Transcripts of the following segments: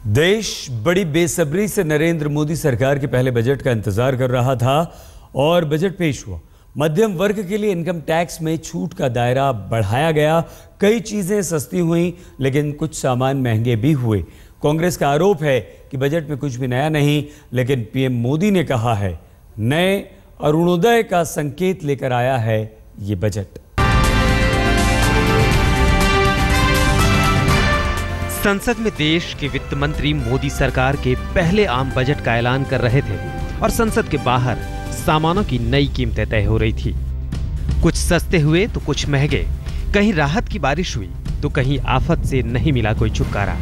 देश बड़ी बेसब्री से नरेंद्र मोदी सरकार के पहले बजट का इंतजार कर रहा था और बजट पेश हुआ। मध्यम वर्ग के लिए इनकम टैक्स में छूट का दायरा बढ़ाया गया। कई चीजें सस्ती हुई, लेकिन कुछ सामान महंगे भी हुए। कांग्रेस का आरोप है कि बजट में कुछ भी नया नहीं, लेकिन पीएम मोदी ने कहा है नए अरुणोदय का संकेत लेकर आया है ये बजट। संसद में देश के वित्त मंत्री मोदी सरकार के पहले आम बजट का ऐलान कर रहे थे और संसद के बाहर सामानों की नई कीमतें तय हो रही थी। कुछ सस्ते हुए तो कुछ महंगे, कहीं राहत की बारिश हुई तो कहीं आफत से नहीं मिला कोई छुटकारा।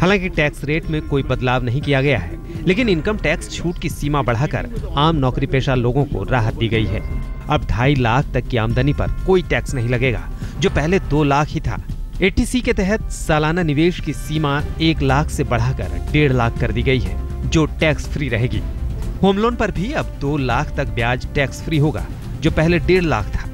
हालांकि टैक्स रेट में कोई बदलाव नहीं किया गया है, लेकिन इनकम टैक्स छूट की सीमा बढ़ाकर आम नौकरी पेशा लोगों को राहत दी गई है। अब 2.5 लाख तक की आमदनी पर कोई टैक्स नहीं लगेगा, जो पहले 2 लाख ही था। एटीसी के तहत सालाना निवेश की सीमा 1 लाख से बढ़ाकर 1.5 लाख कर दी गई है, जो टैक्स फ्री रहेगी। होम लोन पर भी अब 2 लाख तक ब्याज टैक्स फ्री होगा, जो पहले 1.5 लाख था।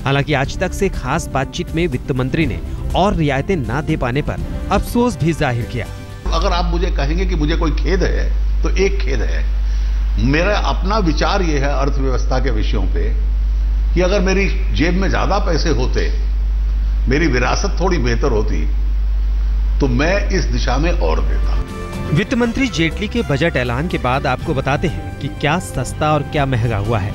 हालांकि आज तक से खास बातचीत में वित्त मंत्री ने और रियायतें ना दे पाने पर अफसोस भी जाहिर किया। अगर आप मुझे कहेंगे कि मुझे कोई खेद है, तो एक खेद है। मेरा अपना विचार ये है अर्थव्यवस्था के विषयों पे कि अगर मेरी जेब में ज्यादा पैसे होते, मेरी विरासत थोड़ी बेहतर होती, तो मैं इस दिशा में और देता। वित्त मंत्री जेटली के बजट ऐलान के बाद आपको बताते हैं कि क्या सस्ता और क्या महंगा हुआ है।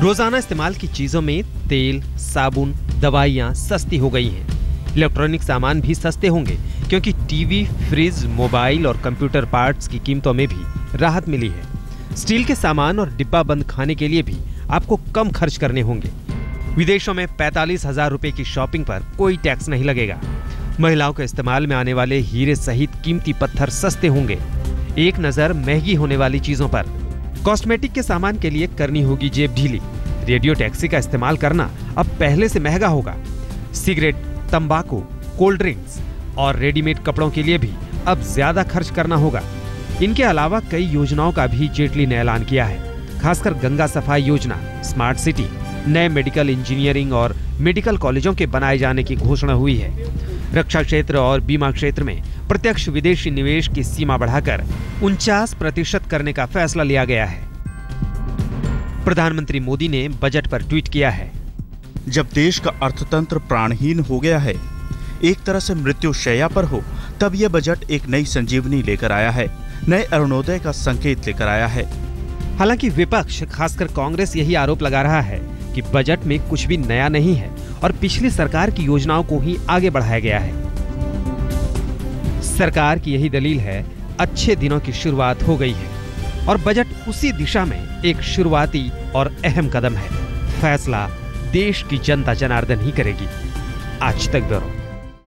रोजाना इस्तेमाल की चीजों में तेल, साबुन, दवाइयां सस्ती हो गई हैं। इलेक्ट्रॉनिक सामान भी सस्ते होंगे, क्योंकि टीवी, फ्रिज, मोबाइल और कंप्यूटर पार्ट्स की कीमतों में भी राहत मिली है। स्टील के सामान और डिब्बा बंद खाने के लिए भी आपको कम खर्च करने होंगे। विदेशों में 45,000 रुपए की शॉपिंग पर कोई टैक्स नहीं लगेगा। महिलाओं के इस्तेमाल में आने वाले हीरे सहित कीमती पत्थर सस्ते होंगे। एक नजर महंगी होने वाली चीजों पर। कॉस्मेटिक के सामान के लिए करनी होगी जेब ढीली। रेडियो टैक्सी का इस्तेमाल करना अब पहले से महंगा होगा। सिगरेट, तंबाकू, कोल्ड ड्रिंक्स और रेडीमेड कपड़ों के लिए भी अब ज्यादा खर्च करना होगा। इनके अलावा कई योजनाओं का भी जेटली ने ऐलान किया है, खासकर गंगा सफाई योजना, स्मार्ट सिटी, नए मेडिकल इंजीनियरिंग और मेडिकल कॉलेजों के बनाए जाने की घोषणा हुई है। रक्षा क्षेत्र और बीमा क्षेत्र में प्रत्यक्ष विदेशी निवेश की सीमा बढ़ाकर 49% करने का फैसला लिया गया है। प्रधानमंत्री मोदी ने बजट पर ट्वीट किया है, जब देश का अर्थतंत्र प्राणहीन हो गया है, एक तरह से मृत्युशैया पर हो, तब यह बजट एक नई संजीवनी लेकर आया है, नए अरुणोदय का संकेत लेकर आया है। हालांकि विपक्ष, खासकर कांग्रेस, यही आरोप लगा रहा है कि बजट में कुछ भी नया नहीं है और पिछली सरकार की योजनाओं को ही आगे बढ़ाया गया है। सरकार की यही दलील है, अच्छे दिनों की शुरुआत हो गई है और बजट उसी दिशा में एक शुरुआती और अहम कदम है। फैसला देश की जनता जनार्दन ही करेगी। आज तक ब्यूरो।